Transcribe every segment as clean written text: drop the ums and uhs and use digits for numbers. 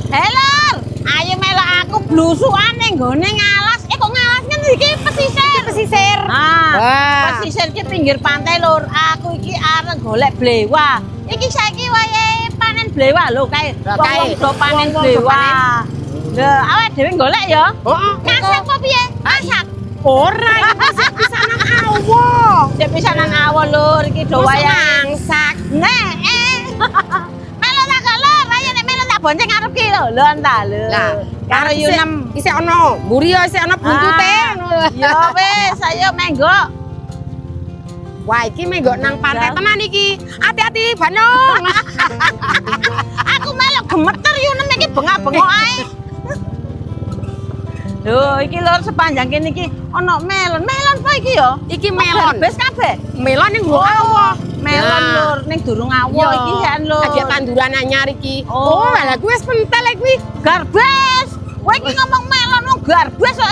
Helor, ayo melok aku blusukan ning nggone ngalas. Kok ngalas kan iki pesisir. Pesisir. Ah, pesisir ki pinggir pantai lur. Aku iki arep golek blewa. Iki saiki wayahe panen blewa lho kae. Wong do panen blewa. Lah, awake dhewe golek ya? Heeh. Masak apa piye? Masak. Ora iki pisanan awo. Sik pisanan awal lur iki do wayahe. Mangsak. Nek melo tak lur, ayo nek melo tak bonceng arep ki lho. Lho entah lho. Lah, karo Yunem. Isih ana mburi ya isih ana buntute. Ya wis, ayo menggo. Wah, iki menggo nang pantai tenan iki. Hati-hati, Banong. Aku melok gemeter Yunem iki bengak-bengok ae. Lho, iki lur sepanjang kene iki ana melon. Melon apa iki ya? Iki melon. Wis kabeh. Melon ning gua awo. Melon lur ning durung awo iki kan lur. Ada tanduran anyar iki. Oh. Oh, lah kuwi wis pentel iki. Garbes. Kowe iki ngomong melon wong garbes kok.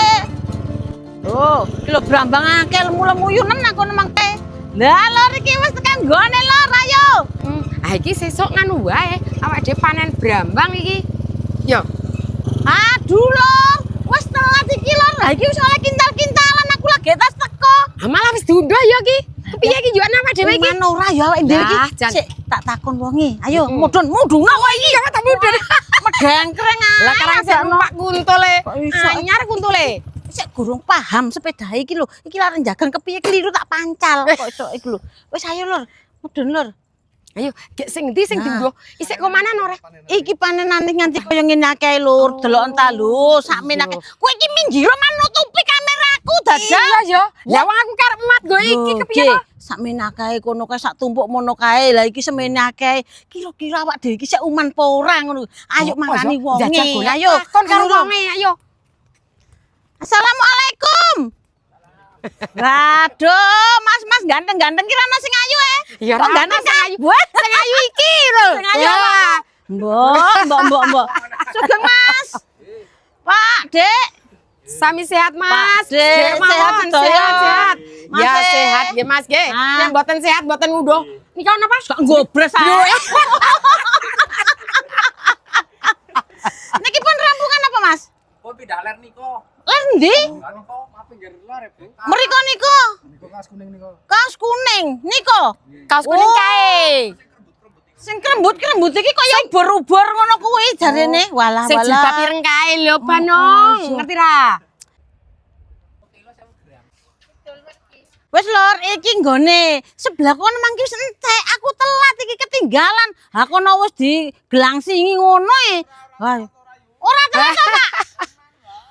Oh, iki lho brambang akeh lemu-lemu Yunem nang kono mangke. Lah lur iki wis tekan nggone lur, ayo. Ah iki sesuk nganu wae, awake dhewe panen brambang iki. Yo. Aduh lur, wis telat iki lur. Lah iki wis oleh kintal-kintalan aku lagi tas teko. Ah malah wis diunduh ya iki. Kepiye iki yo awake dhewe iki? Man ora ya awake dhewe Lah, iki. Jan. Sik tak takon wonge. Ayo mudhun-mudhun kok iki. Ya tak mudhun. Medengkreng ae. Lah karang sik numpak kuntule. Kok iso? Anyar kuntule. Sik gurung paham sepeda iki lho. Iki lare jagang kepiye keliru tak pancal kok iso iki lho. Wis ayo lur, mudhun lur. Ayo, gek sing ndi sing dienggo? Isik komanan ora? Iki panenane nganti kaya ngene akeh lur, delok entah lho, sakmene akeh. Kowe iki minggir man nutupi kameraku dadak. Iya yo. Lah wong aku karep mat go iki kepiye to? Sakmene akeh kono kae sak tumpuk mono kae. Lah iki semene akeh. Kira-kira awak dhewe iki sik uman apa ora ngono. Ayo marani wonge. Ayo kon karo wonge ayo. Assalamualaikum. Waduh, mas ganteng-ganteng kira ana sing ayu Ya Kok ganteng sing ayu? Sing ayu iki lho. Sing ayu apa? Mbok. Sugeng Mas. Pak, Dek. Sami sehat Mas. Pak, Dek, sehat sedaya. sehat. Mas, Ya Dek. sehat nggih Mas nggih. Ah. Nek mboten sehat mboten nguduh. Nika napa? Gak ngobres ae. Niki pun rampungan apa, Mas? Kok pindah ler niko? Ler ndi? Anu kok pinggir ler ya, Bu? Mriko niku. Niko kaos kuning niko. Kaos kuning. Niko. Kaos kuning kae. Sing krembut-krembut iki kaya ubur-ubur ngono kuwi jarene. Walah Sing jilbab walah. ireng kae lho Banong. iya. Ngerti ra? Wes lor, iki nggone sebelah kono mangki wis entek. Aku telat iki ketinggalan. Ha kono wis digelangsingi ngono e. Wah. Ora telat to, Pak.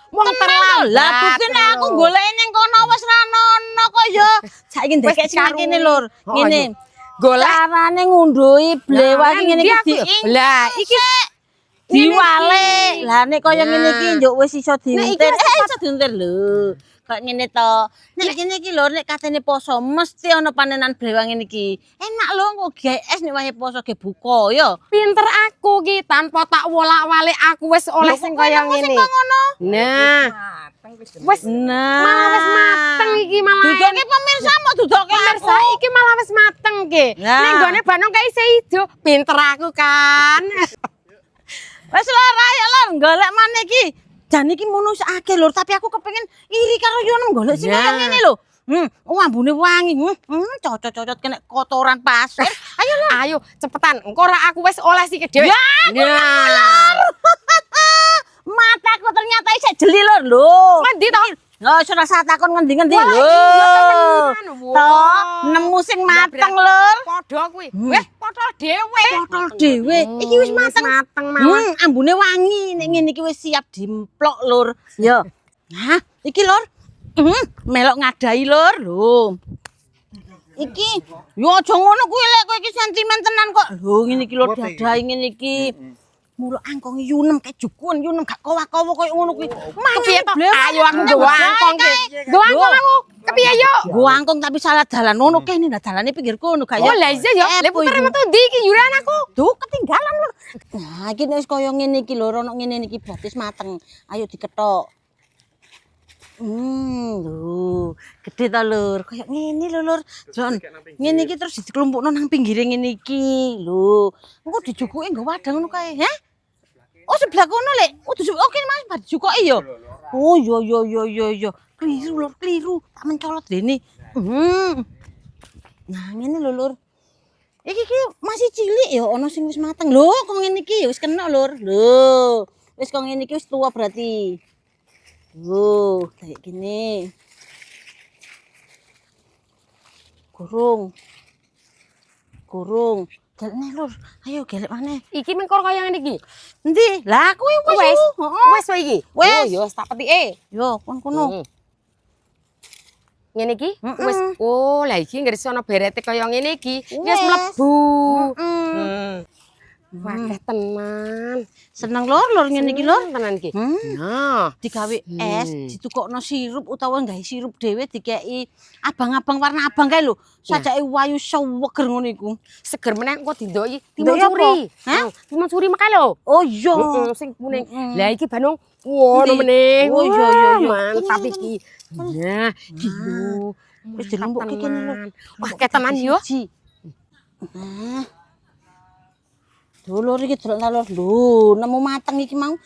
Wong terlambat. Lah buktine aku goleki ning kono wis ra ono kok ya. Saiki ndekek sing kene lur. Ngene. Golek Carane ngunduhi blewa iki ngene iki diing. Lah iki Diwale. Lah nek kaya ngene iki njuk wis iso Nek iki diuntir. wis Iso diuntir lho. Kayak ngene to. Nek kene iki lho nek katene poso mesti ana panenan blewa ngene iki. Enak lho kok GS nek wae poso ge buka ya. pinter aku ki tanpa tak wolak-walik aku wis oleh sing kaya ngene. Nah, wis Nah, malah wis mateng iki malah. Dudoke pemirsa mau dudoke Pemirsa iki malah wis mateng ki. Nah. Ning gone Banong kae isih ijo. Pinter aku kan. Wes lor ayo lor golek maneh iki. Jan iki mono akeh lur, tapi aku kepengin iri karo Yunem golek sing kaya ngene lho. Ambune wangi. Cocot-cocot kena kotoran pasir. Ayo lur. Ayo cepetan, engko ora aku wis oleh sik dhewe. Ya, Nah. Mataku ternyata isih jeli lur lho. Ngendi to? Oh, ora usah takon ngendi-ngendi Wah, lho. iya temenan. Toh, nemu sing mateng lur. Padha kuwi. Weh, potol dhewe. Potol dhewe. Iki wis mateng. Mateng mawon. Ambune wangi. Nek ngene iki wis siap dimplok lur. Yo. Nah, iki lur. Melok ngadahi lur. Lho. Iki yo aja ngono kuwi lek kowe iki sentimen tenan kok. Lho ngene iki lur diadahi ngene iki. Mulu angkong Yunem kejukuan Yunem gak kowa-kowa koyo ngono kuwi. Kepiye to? Ayo aku nggawa angkong ki. Nggawa angkong aku. Kepiye yo? Gua angkong tapi salah dalan ngono kene nah dalane pinggir kono gak ya. Oh lah iya yo. Lek puter metu ndi iki yuran aku. Duh ketinggalan lur. Nah iki wis kaya ngene iki lho ono ngene iki berarti mateng. Ayo diketok. Lho, gede ta lur, kayak ngene lho lur. Jon, ngene iki terus diklumpukno nang pinggire ngene iki. Lho, engko dijukuke nggo wadang ngono kae, he? Oh, sebelah kono, Lek. Oh, oke, Mas, bar jukoki yo. Oh, yo. Keliru, Lur, keliru. Tak mencolot rene. Nah, ngene lho, Lur. Iki masih cilik ya, ono sing wis mateng. Lho, kok ngene iki ya wis kena, Lur. Lho, wis kok ngene iki wis tua berarti. Kayak gini. Kurung. Gelek nih, Lur. Ayo gelek maneh. Iki mengkor kaya ngene iki. Endi? Lah kuwi wis. Wes. Heeh. Wes wae iki. Wes. Oh, yo wis tak petike. Yo, kon kono. Ngene iki Mm-mm. wis. Oh, lah iki ngerti ana berete kaya ngene iki. Wis Wes. mlebu. Wah, Wakeh tenan. seneng Lur ngene iki, Lur. Tenan iki. Hmm. Nah, Digawe es, ditukokno sirup utawa gawe sirup dhewe dikeki abang-abang warna abang kae lho. Sajake wayu seweger ngono iku. seger meneh engko dindoki Ndoki timun apa? suri. Hah? Timun suri makae lho. Oh iya. Sing kuning. Lah iki Bandung. Wono Endi? meneh. Oh, iya. Mantap Ini, iki. Nah, iki lho. Wis dilumpukke kene lho. Wah, ketenan yo. Nah. Lur iki delok ta, Lur. Lho, nemu mateng iki mau.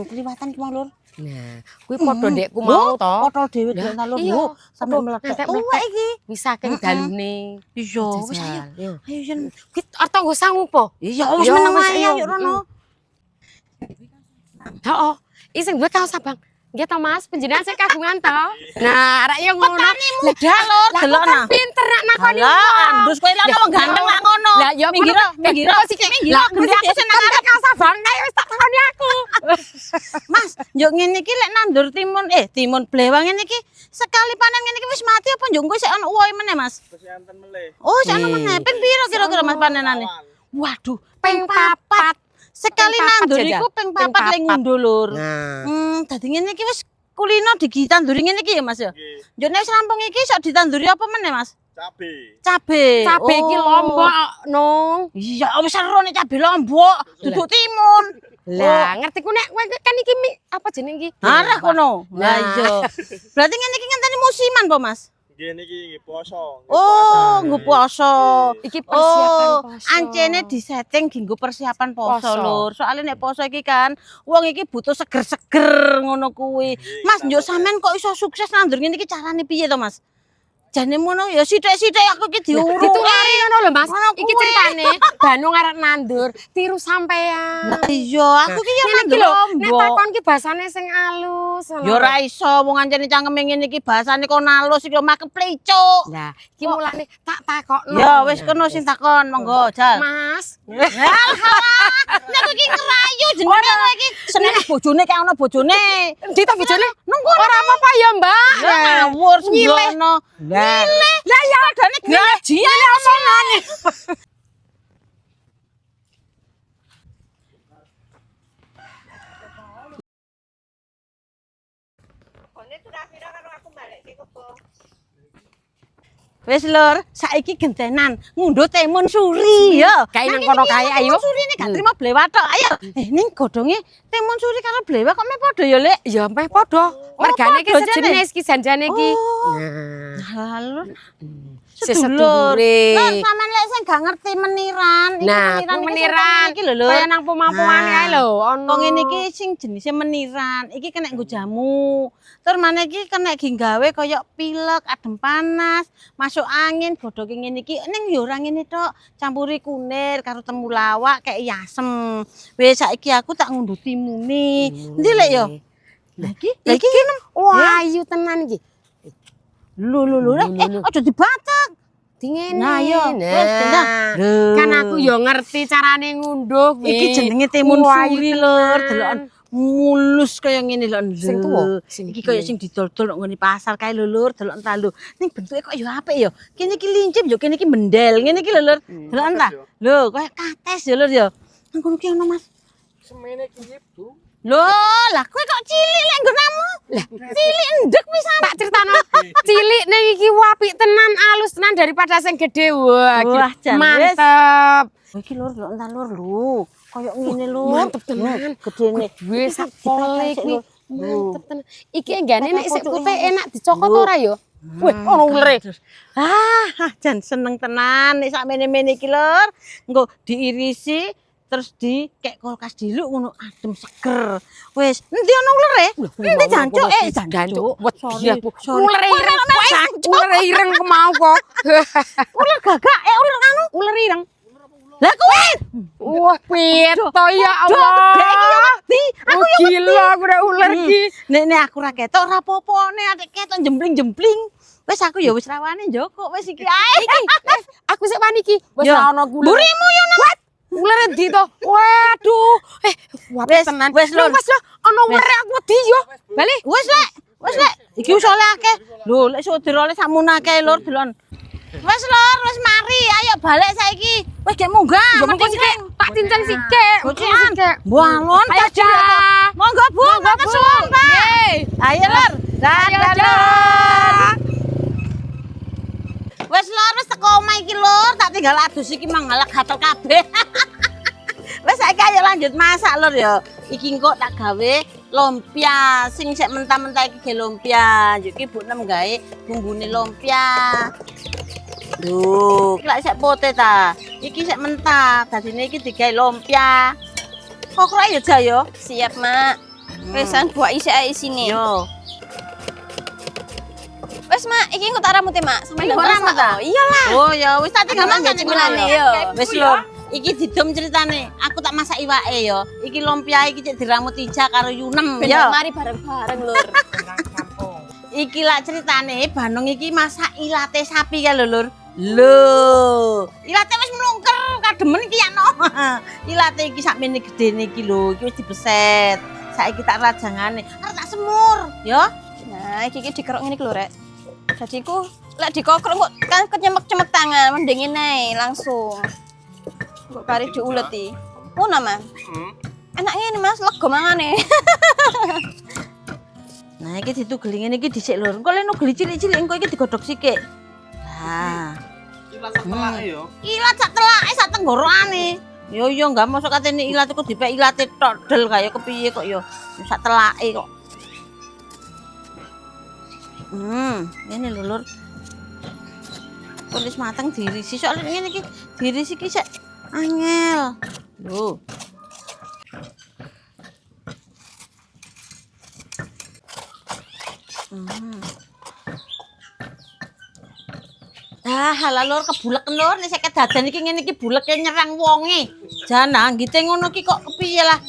Kliwatan iki mau, Lur. Nah, kuwi padha ndekku mau to. Potol dhewe delok ta, Lur. Iya, Lho, sampe potol. meletek. Meletek. Tuwek iki. Wis saking dalune. Iya, wis ayo. Yo. Ayo yen. Kuwi arep nggo sangu po. Iya, wis Yo, meneng wis, ae ayo. ayo rono. Heeh. Iki sing duwe kaos abang. Nggih to Mas, panjenengan sing kagungan to. Nah, arek yo ngono. Petani muda, Lur. Lah Delok kok nah. pinter nak nakoni. Lah, andus kowe lah wong ganteng lak ngono. Lah yo minggir, minggir. Lah Gendhe aku seneng arep. kaos abang kae wis tak takoni aku. Mas, yo ngene iki lek nandur timun blewang ngene iki sekali panen ngene iki wis mati apa yo engko sik ono uwohe meneh, Mas? Kesianten meleh. Oh, sik ono meneh. Ping piro kira-kira Mas panenane? Waduh, ping 4. Sekali Ping papat, nandur Jaja. iku ping Ping 4 lek papat. ngunduh, Lur. Nah, Dadi ngene iki wis kulino ditanduri ngene iki ya, Mas ya. Yo nek wis rampung iki iso ditanduri apa meneh, Mas? Cabe. Cabe. cabe iki Oh. lombok nong. Iya, wis seru nek cabe lombok, duduk timun. Lah, ngerti ku nek kowe kan iki apa jeneng iki? Arah kono. Lah Nah. iya. Berarti ngene iki ngenteni musiman po, Mas? Nggih niki nggih poso. Oh, nggo poso. Iki persiapan Oh, poso. ancene disetting dienggo persiapan poso, Poso. Lur. Soalnya nek poso iki kan wong iki butuh seger-seger ngono kuwi. Mas, njuk sampean kok iso sukses nandur ngene iki carane piye to, Mas? Jane ngono ya sithik-sithik aku iki diurung. Ditulari ngono lho Mas. Ngono Iki kuwi. ceritane Bandung arep nandur, tiru sampean. Lah iya, aku ki ya Ngene iki nandur lho, nek lombok. takon ki basane sing alus. Ya ora iso wong ancene cangkeme ngene iki bahasane kok nalus iki lho makeplecuk. Lah, iki mulane tak takokno. Ya wis kono sing takon, monggo, Jal. Mas. Nek kowe iki ngerayu jenenge kowe iki seneng bojone kayak ono bojone. Ndi ta bojone? Nang kono. Ora apa-apa ya, Mbak. Ya ngawur sembrono. Lah, Lah ya adane gaji ya omongane. Wis Lur, saiki gentenan ngundhuh timun suri ya. Kae nang kono kae ayo. Timun suri ini gak terima blewat tok. Ayo. Ning godhonge timun suri karo blewat kok meh padha ya, Lek? Ya meh padha. Mergane ki padha jane. sejenis ki janjane ki. Oh. Nah, Lalu sedulur. Lur, sampean lek sing gak ngerti meniran, iki Nah, meniran meniran iki lho, Lur. kaya nang poma-pomane kae lho, ono. Kok ngene iki sing jenise meniran, iki kena nggo jamu. Tur maneh iki kena gawe kaya pilek, adem panas, masuk angin, godhoke ngene iki ning ya ora ngene tok, campuri kunir karo temulawak kayak asem. Wis saiki aku tak ngundhuh timune. Endi lek ya? Lah iki Wah, ayu tenan iki. lho aja dibatak. Dingene. Nah, yo, wis gendang. Kan aku yo ngerti carane ngunduh kuwi. Iki jenenge timun Wah, suri, ayu Lur. tenan. Deloken mulus kaya ngene lho. Sing tuwa, sing Iki kaya sing didol-dol nang ngene pasar kae lho, Lur. Delok ta lho. Ning bentuke kok yo apik yo. Kene iki lincip yo, kene iki mendel. Ngene iki lho, Lur. Delok ta? Lho, kaya kates yo, Lur yo. Nang kono ki ono, Mas. Semene ki Bu. Lho, lah kowe kok cilik lek nggonamu? Lah, cilik ndek pisan. Tak critakno. Cilik ning iki apik tenan, alus tenan daripada sing gede. Wah, Wah, jan, mantep. Oh, iki Lur, delok ta Lur lho. Kaya ngene lho. Mantep tenan. Gedene. Wis sak pole kuwi. Mantep tenan. Iki enggane nek sik Pucuk putih ini. enak dicokot ora ya? Wih, ono ulere. Jan seneng tenan nek sak mene-mene iki Lur. Engko diirisi, terus di kek kulkas diluk ngono adem seger. Wis, endi ono ulere? Endi jancuk? Jancuk. Sorry, Bu. ular ireng. Ular ireng ku mau kok. Ular gagak, ular anu. Ular ireng. Lah kuwi. Wah, pito ya Allah. Dek iki yo wedi. Aku yo gila aku udah ular iki. Nek aku ra ketok ora apa-apa, nek atik ketok jembling-jembling. Wis aku ya wis rawane njoko wis iki ae. Aku sik wani iki. Wis Ya. ana ular. Burimu yo nang. Ular endi to? Waduh. Wes, tenan. wes, Lur. Wes lho, ana ular aku wedi yo. Bali. Wis lek. Iki wis oleh akeh. Lho, lek sudir oleh sakmono akeh Lur delon. Wis Lur, wis mari. Ayo balik saiki. Wis gek munggah. Yo mengko sik tak cincang sik. Gocikan. Buangon Ayo, Cak. Monggo Bu, matur suwun, Pak. Ayo Lur. Dadah Lur. Wis Lur, wis teko omah iki Lur, tak tinggal adus iki manggalak gatel kabeh. Wis saiki ayo lanjut masak Lur ya. Iki engko tak gawe lumpia. Sing sik mentah-mentah iki ge lumpia. Iki Bu Nem gawe bumbune lumpia. Lho, iki lak sik pote ta. Iki sik mentah, dadine iki digawe lumpia. Kok ora ya Jayo? Siap, Mak. Wesan buat isi ae sini. Yo. Wes, Mak, iki engko tak ramute, Mak. Sampe Iki nonton ramut, sak. ah? Iyalah. Oh ya wis tak tinggal Aku mangan cemilane, iki yo. Wis Lur, iki didom ceritane. Aku tak masak iwake ya. Iki lumpia iki cek diramut Ija karo Yunem Ben ya. mari bareng-bareng, Lur. Iki lak ceritane Bandung iki masak ilate sapi ya lho Lur. Lho, ilate wis mlungker kademen iki ya no. Ilate iki sakmene gedene iki lho, iki wis dibeset. Saiki tak rajangane. Arep tak semur, ya. Nah, iki dikerok ngene iki lho, Rek. Jadi ku lek dikokrok kok kan kecemek-cemek tangan, mendingin ae langsung. Kok kari diuleti. Ngono, Mas. Enak ngene, Mas, lega mangane. Nah, iki ditugeli ngene iki dhisik Lur. Engko lek nugeli cilik-cilik engko iki digodhog sithik. Lah, Ilat sak telake yo. ilat sak telake sak tenggorokane. Yo yo enggak masuk katene ilat kok dipek ilate tok del kaya kepiye kok yo. Sak telake kok. Ngene lho Lur. Tulis mateng dirisi soalnya ngene iki dirisi iki sik angel. Lho. Halah Lur kebulek Lur nek seket dadan iki ngene iki buleke nyerang wonge. Jangan nggite ngono iki kok kepiye lah.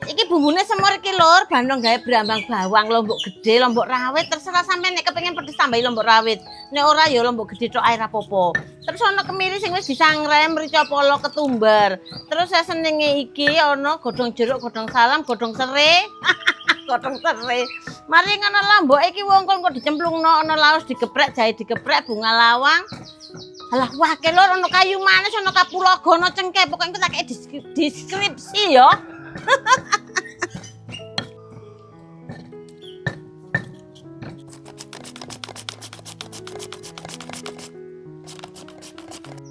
Iki bumbune semur iki Lur, Bandung gawe brambang bawang, lombok gede, lombok rawit, terserah sampean nek kepengin pedes tambahi lombok rawit. Nek ora ya lombok gede tok ae rapopo. Terus ana kemiri sing wis disangrem, mrica polo ketumbar. Terus senenge iki ana godhong jeruk, godhong salam, godhong serai. Godhong serai. Mari ngono lombok iki wong kon kok dicemplungno ana laos digeprek, jahe digeprek, bunga lawang. Alah wake Lur ana kayu manis, ana kapulaga, ana cengkeh, pokoke engko tak kei deskripsi ya.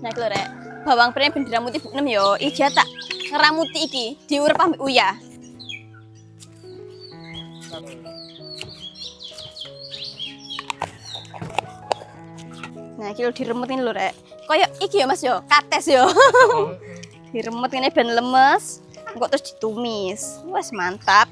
Nah, iki lho, Rek. Bawang prene ben diramuti Bu Nem yo. Ija tak ngeramuti iki, diurep ambek uyah. Nah, iki lho diremutin lho, Rek. Kaya iki yo, Mas yo, kates yo. Diremut ngene ben lemes, engko terus ditumis. Wes mantap.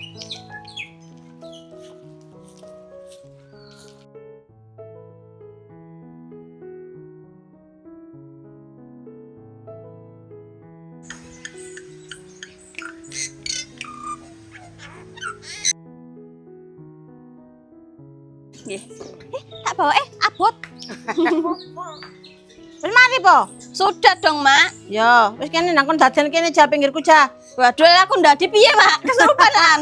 Nggih. Tak bawa abot. Wis mari po. Sudah dong, Mak. Ya, wis kene nang kon dadan kene ja pinggirku ja. Waduh, aku ndadi piye, Mak? Kesurupanan.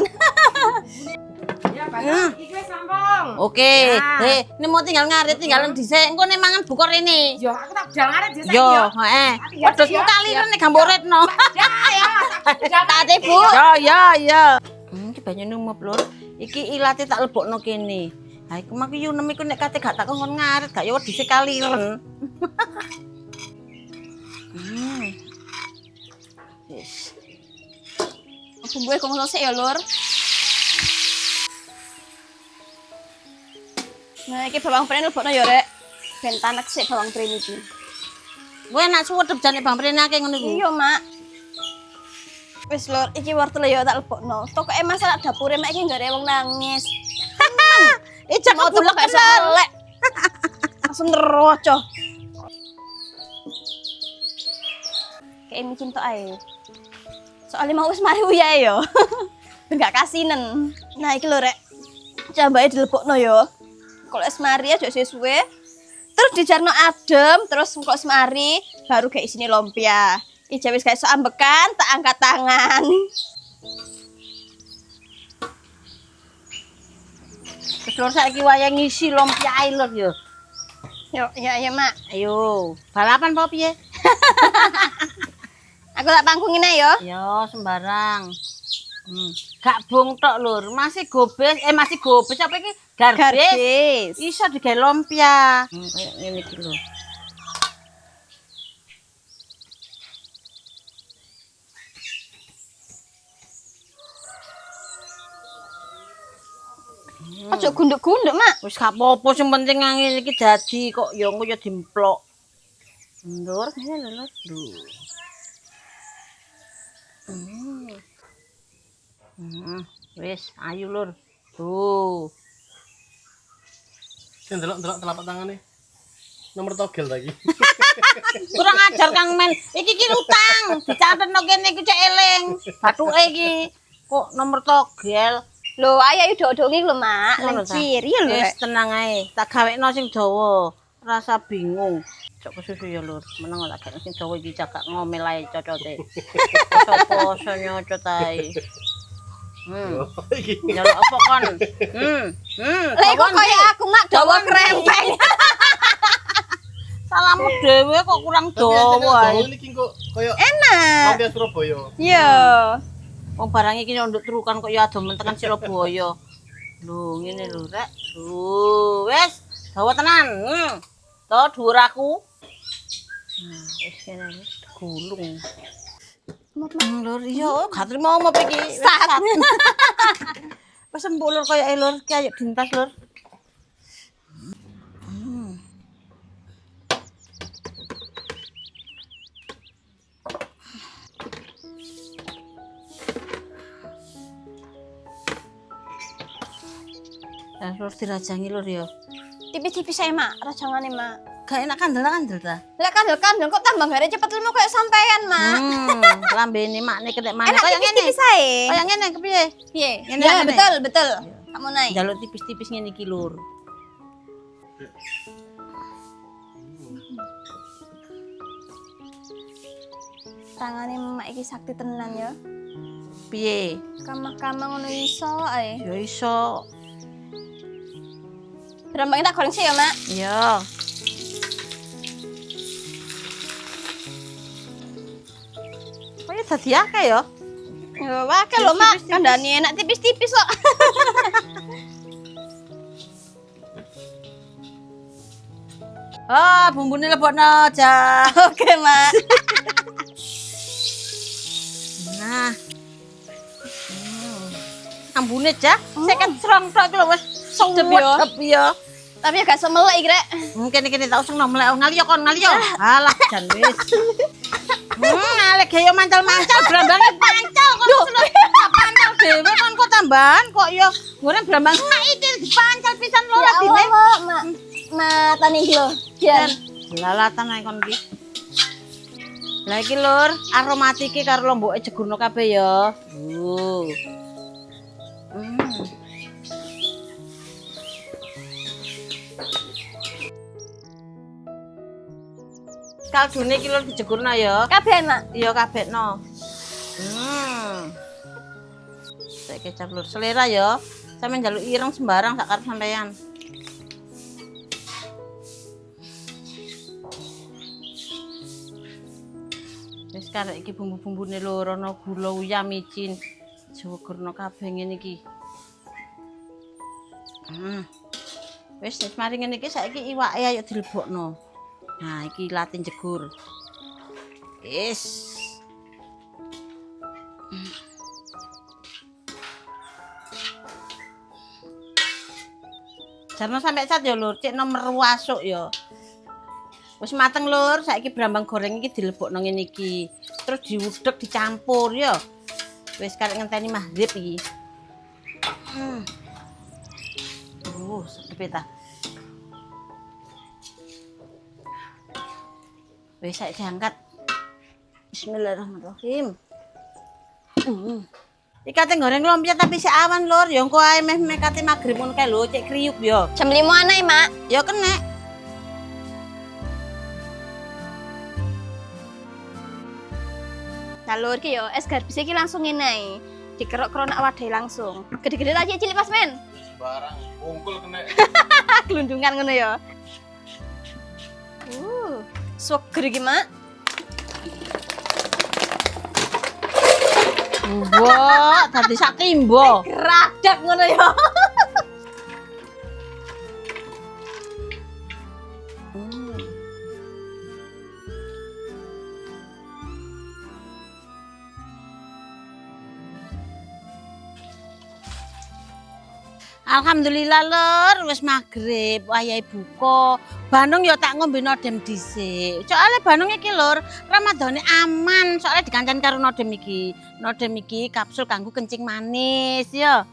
Iki wis rampung. Oke. Ini mau tinggal ngarit, tinggalan dhisik. Engko nek mangan buka rene. Yo, aku tak budal ngaret desa Yo, yo. heeh. Ya, Wedhusmu ya, kaliren nek gamboretno. Tate, Bu. Ya. Iki banyune umup, Lur. Iki ilate tak lebokno kene. Ha iku mak Yunem iku nek kate gak tak kon ngarit, gak ya wedhuse kaliren. Wis. Bumbuhe kok ngono sik ya, Lur. Nah, iki bawang prene lebokno ya, Rek. Ben tanek sik bawang prene iki. Kowe enak suwedep jane Bang Prene akeh ngono iku. Iya, Mak. Wis lur, iki wortel ya tak lebokno. Pokoke masalah dapure mek iki nggare wong nangis. Ijak Mau delok esuk melek. Langsung neroco. Kayak micin tok ae. Soalnya mau wis mari uyahe yo. Enggak kasinen. Nah iki lho rek. Cobae dilebokno yo. Kalau es mari aja suwe. Terus dijarno adem, terus kok semari baru kayak isine lumpia. Ija wis kayak ambekan, tak angkat tangan. Terus lur saiki wayang ngisi lumpia ae lur yo. Yo, ya Mak. Ayo, balapan apa piye? Aku tak pangkungin ae yo. Yo sembarang. Gak bung tok lur, masih gobes apa iki? Garbis. Garbis. Iso digawe lumpia. Kayak ngene iki lho. Ojo gunduk-gunduk, Mak. Wis gak apa-apa sing penting ngene iki dadi kok ya engko ya dimplok. Lur, ngene lho lur. Wis, ayo lur. Tuh. Sing delok telapak tangane. Nomor togel lagi. Kurang ajar Kang Men. Iki utang. Dicatetno kene iki cek eling. Bathuke iki kok nomor togel. Lho, ayo dodongi lho, Mak. Ngono Nang ta? ciri lho. Wis tenang ae. Tak gawekno sing dawa. Rasa bingung. Cok kesusu ya lur. Meneng tak gawekno sing dawa iki cakak ngomel ae cocote. Sopo nyocot ae. Iki. Nyolok apa kon? Lah kok kaya aku, Mak, dawa krempeng. Salammu dhewe kok kurang dawa ae. Iki kok koyo Enak. lumpia Surabaya. Iya. Wong barang iki nduk terukan kok ya adem tekan Surabaya. Lho ngene lho rek. Wis dawa tenan. To dhuwur aku. Wis kene wis gulung. Lur iya gak trimo apa iki. Sat. Wis empuk lur kaya lur ki ayo dintas lur. Lah lur dirajangi lur ya. Tipis-tipis ae, Mak. Rajangane, Mak. Gak enak kandel ta. Lek kandel-kandel kok tambah gare cepet lemu kayak sampean, Mak. Lambene makne ketek maneh Enak kaya ngene. tipis-tipis ae. Kaya ngene kepiye? Piye? Ngene, Ya, ngene. betul. Kamu naik. Jaluk tipis-tipis ngene iki lur. Tangane Mak iki sakti tenan ya. Piye? Kamah-kamah ngono iso ae. Ya iso. Berambangnya tak goreng sih ya, Mak. Iya. Kaya dadi akeh ya. Ya wae lho, Mak. Tipis-tipis. Kandhane enak tipis-tipis kok. Ah, bumbune lebokno aja. Oke, Mak. Nah. Ambune jah, seket serong tok lho wis Sedep ya. sedep ya. Tapi ya gak semelek iki, Rek. Kene tak usung nomlek ngaliyo kon ngaliyo. Alah jan wis. Ngalek gayo mancal-mancal brambange pancal kon pancal dhewe kon kok tambahan kok ya goreng brambang saiki dipancal pisan lho Ya ladine. Allah, Mak. Mata nih lho. Jan. Lalatan ae kon iki. Lah iki lur, aromatike karo lomboke jegurno kabeh ya. Kaldune iki lur dijegurno ya. Kabeh, Mak. Iya kabehno. Sek kecap lur selera ya. Sampeyan njaluk ireng sembarang sak karep sampean. Wis karek iki bumbu-bumbune lur ana gula uyam micin. Jogurno kabeh ngene iki. Wis mari ngene iki saiki iwake ayo dilebokno. Nah, iki latin jegur. Wis. Jarno sampe cat ya lur, cek nomor wasuk ya. Wis mateng lur, saiki brambang goreng iki dilebokno ngene iki. Terus diudhek dicampur ya. Wis karek ngenteni maghrib iki. Sedep ta. Wis saiki diangkat. Bismillahirrahmanirrahim. Iki kate goreng lumpia tapi sik awan lur, ya engko ae meh kate magrib ngono kae lho, cek kriuk ya. Jam 5 anae, Mak. Ya kenek. Nah, lur ki yo es garbis iki langsung ngene ae. Dikerok-kerok nak wadai langsung. Gede-gede aja cilik pas men. Sembarang bungkul kena. Gelundungan ngono ya. Seger iki, Mak. Wah, dadi sak timbo. Geradak ngono ya. Alhamdulillah lur, wis magrib, wayahe buka. Bandung ya tak ngombe nodem dhisik. Soale Bandung iki lur, Ramadane aman, soalnya dikancan karo nodem iki. Nodem iki kapsul kanggo kencing manis ya.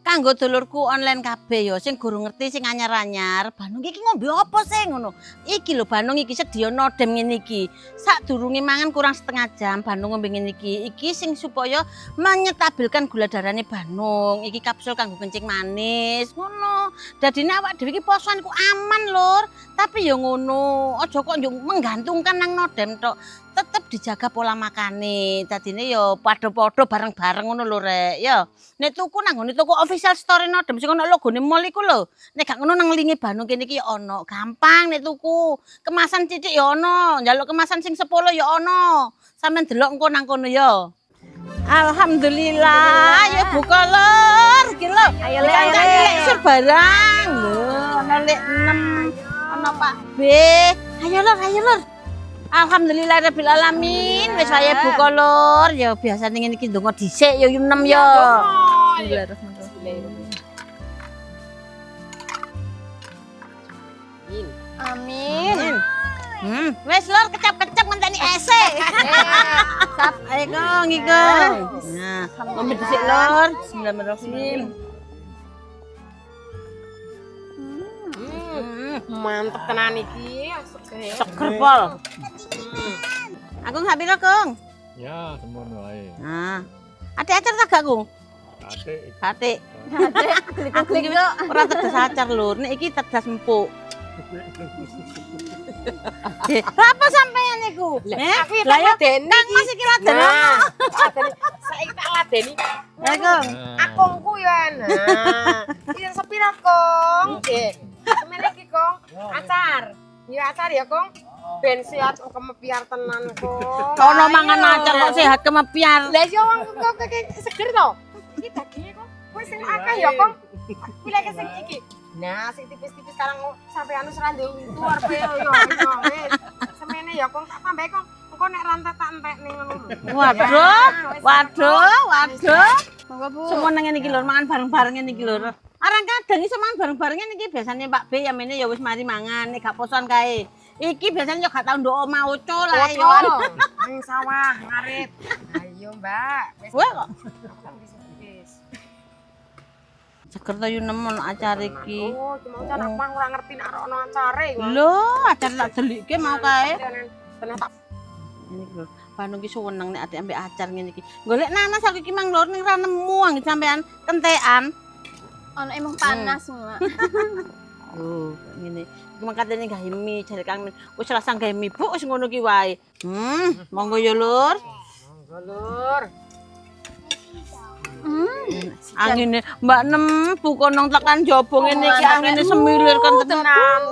Kanggo dulurku online kabeh ya sing guru ngerti sing anyar-anyar, Bandung iki ngombe apa sih ngono. Iki lho Bandung iki sedia nodem ngene iki. Sadurunge mangan kurang setengah jam Bandung ngombe ngene iki. Iki sing supaya menyetabilkan gula darahne Bandung. Iki kapsul kanggo kencing manis ngono. Dadine awak dhewe iki posoan ku aman lur. Tapi ya ngono, aja kok menggantungkan nang nodem tok. Tetep dijaga pola makane. Dadine ya padha-padha bareng-bareng ngono lho rek ya. Nek tuku nang ngene tuku official store nodem sing ono logone mall iku lho. Nek gak ngono nang linge Bandung kene iki ya ono. Gampang nek tuku. Kemasan titik ya ono, njaluk kemasan sing 10 ya ono. Sampeyan delok engko nang kono ya. Alhamdulillah, ya buka lur. Iki lho. Ayo le. Sur barang. Lho, ono lek 6. Ono Pak B. Ayo lur. Alhamdulillahirabbil alamin. Wis wayahe buka lur. Ya biasane ngene iki ndonga dhisik ya 6 ya. Amin. Wis lur kecap-kecap ngenteni ese. Sap ae Kong iki Kong. Nah, ngombe dhisik lur. Bismillahirrahmanirrahim. Mantep tenan iki. Seger pol. Aku gak pira Kong. Ya, semono wae. Nah. Ate acar tak gak Kong? Ate. Ate. Klik kok ora tedas acar lur. Nek iki tedas empuk. Apa sampeyan iku? Aku ya tak ladeni. Kang Mas iki laden. Saiki tak ladeni. Ya Kong. Akungku ya. Nah, iki sepira, Kong? Nggih. Semene iki, Kong. Acar. Ya acar ya, Kong. Ben sehat kemepiar tenan, Kong. Ono mangan acar kok sehat kemepiar. Lah iya wong kok seger to. Iki daginge, Kong. Wis sing akeh ya, Kong. Pilih ke sing iki. Nah, sing tipis-tipis sekarang sampai anu serande itu arepe yo wis. Semene ya, Kong. Tak tambahi, Kong. Engko nek rantai tak entekne ngono. Waduh. Monggo, Bu. Semua nang ngene iki lho, mangan bareng-bareng ngene iki lho. Arang kadang iso mangan bareng-bareng ngene iki biasane Pak B ya mene ya wis mari mangan, nek gak posoan kae. Iki biasanya yo gak tau ndok omah ucul lah yo. Nang sawah ngarit. Ayo, Mbak. Wis Wah kok tipis. seger to yo nemen acar iki. Oh, cuma kan aku ora ngerti nek ono acare. Lho, acar tak delike mau kae. Tenan tak Ini lho, Bandung ki seneng nek ate ambek acar ngene iki. Golek nanas aku iki mang lur ning ra nemu anggere sampean kentekan. Ono emang panas, Mak. Oh, ngene. Iki mangkatene gawe mie jare Kang Min. Wis rasa gawe mie Bu wis ngono ki wae. Monggo yo lur. monggo lur. Angine Mbak Nem buka nang tekan jaba ngene iki angine semilir kan tenan.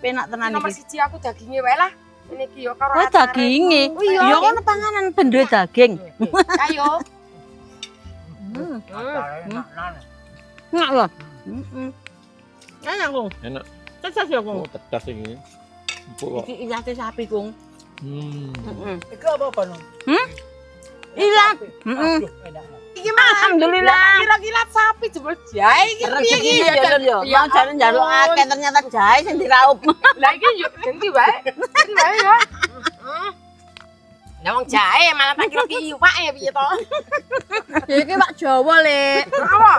Penak tenan Nomor iki. 1 aku daginge wae lah. Ini iki yo karo Oh, daginge. Ya kono panganan bendhe daging. Ayo. Enak lho. Enak, Kung. Enak. Tetes ya, Kung. Oh, tedas iki. Empuk kok. Iki iyate sapi, Kung. Hmm. Iku apa Bandung? Ilang. Heeh. Iki mah Alhamdulillah. kira-kira sapi jebul jahe iki piye iki Rezekine ya Lur yo. Ya Mau jare njaluk akeh ternyata jahe sing diraup. Lah iki yo ganti wae. Ganti wae ya. Lah wong jahe malah tak kira ki iwake piye to. Iki Pak Jawa, Le. Apa?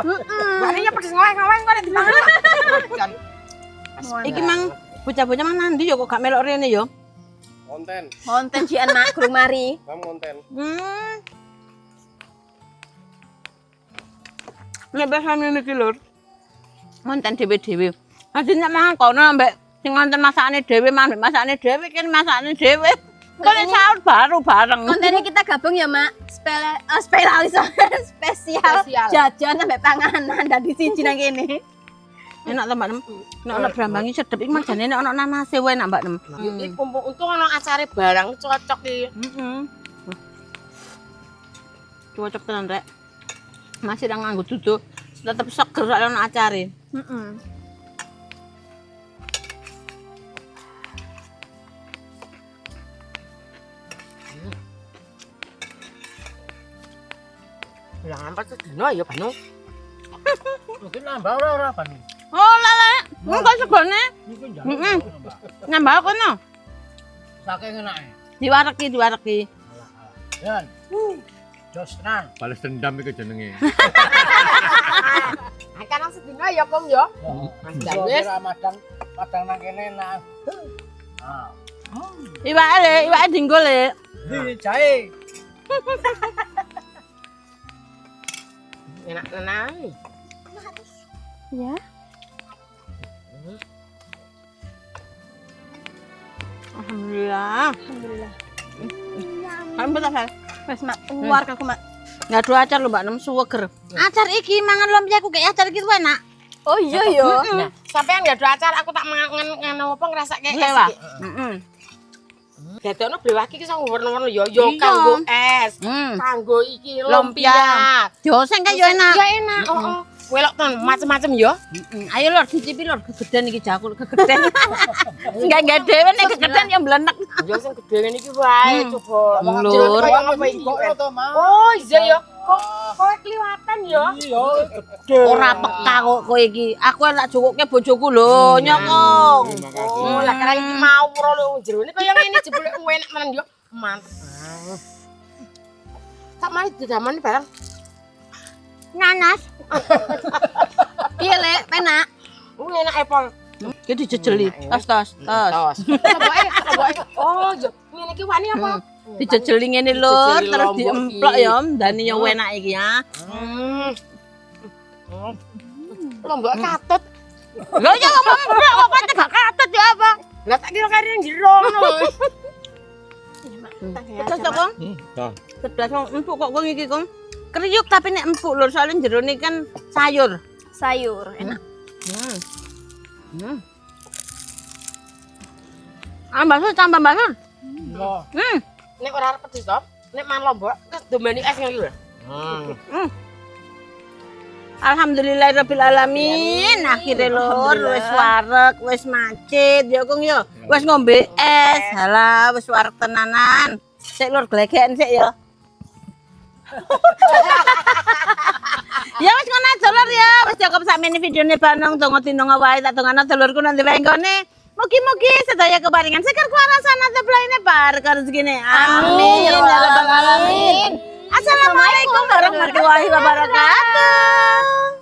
Bareng ya pedes ngoweng-ngoweng kok nek dipangan. Iki mang bocah-bocah mang nandi yo kok gak melok rene yo. Konten, Konten si anak gurung mari. kamu konten. Nek biasane niki Lur. Konten dhewe-dhewe. Dadi nek mangan kono ambek sing ngonten masakane dhewe, ambek masakane dhewe kene masakane dhewe. Kok nek sahur baru bareng. Kontennya kita gabung ya, Mak. Spesial jajan sampai panganan dari siji nang kene. Enak to Mbak Nem. Nek ana brambangi sedep iki manjane nek ana nanase wae nak Mbak Nem. Yo iki untung ana acare barang cocok iki. Heeh. Cocok tenan rek. Masih nang nganggo dudu tetep seger nek ana acare. Heeh. Lah ampas sedino ya Banu. Mungkin nambah ora Banu. Oh lele, engko segone. Niku Heeh. Nambah kono. saking enake. Diwareki. Dan. Jos tenan. Balas dendam iku jenenge. Kan sedino ya Kom ya. Wis madang nang kene enak. Ah. Iwake dinggo le. Di jahe. Enak tenan. Ya. Alhamdulillah. Alhamdulillah. Kan betul Sal. Wes, Mak, keluar aku, Mak. Ngadu acar lho Mbak Nem suweger. Acar iki mangan lumpia aku kayak acar iki enak. Oh iya yo. Nah, sampean enggak ada acar aku tak mangan ngono apa ngrasake es Lewa. iki. Heeh. Dadekno blewah iki sing warna-warna yo Iya. kanggo es, Hmm. kanggo iki Lumpia. lumpia. Joseng kan yo enak. Ya enak, heeh. Welok ten macem-macem yo. Ayo Lur dicipi Lur gegeden iki jakul gegeden. Enggak dhewe nek gegeden yo mblenek. Yo sing gedhe ngene iki wae coba. Lur. Kaya apa iki? Kok to, Mas? Oh, iya yo. Kok kowe kliwatan yo. Iya, Ora peka kok kowe iki. Aku tak jokoke bojoku lho, nyokong. Terima kasih. Oh, lah karena iki mau ora lho jerone kaya ngene jebule enak tenan yo. Mantap. Tak mari didamani barang. Nanas. Piye, Le? Penak. Enak apple. Ki dijejeli. Tos. Coba. Oh, yo ngene iki wani apa? Dijejeli ngene Lur, Dijejeli terus lombok diemplok iki. ya, ndane yo enak iki ya. Lombok katut. Lho ya ngomong kok kate gak katut ya apa? Lah tak kira kari nang jero ngono. Terus kok Toh. cerdas wong empuk kok kok iki kok. Kriuk tapi nek empuk Lur, soalnya jerone kan sayur. Sayur, enak. Tambah bakso. iya. Nek ora arep pedes to, nek man lombok terus domani es ngono iki lho. Alhamdulillahirabbil alamin. Akhire Lur wis wareg, wis macet ya Kong ya. Wis ngombe es. Halah wis wareg tenanan. Sik Lur glegeken sik ya. Ya wis ngono aja Lur ya. Wis cukup sakmene videone Banong donga-dinonga wae tak dongano dulurku nanti lenggone. Mugi-mugi sedaya keparingan seger kuarasan atau belaine barokah rezekine. Amin ya rabbal alamin. Assalamualaikum warahmatullahi wabarakatuh.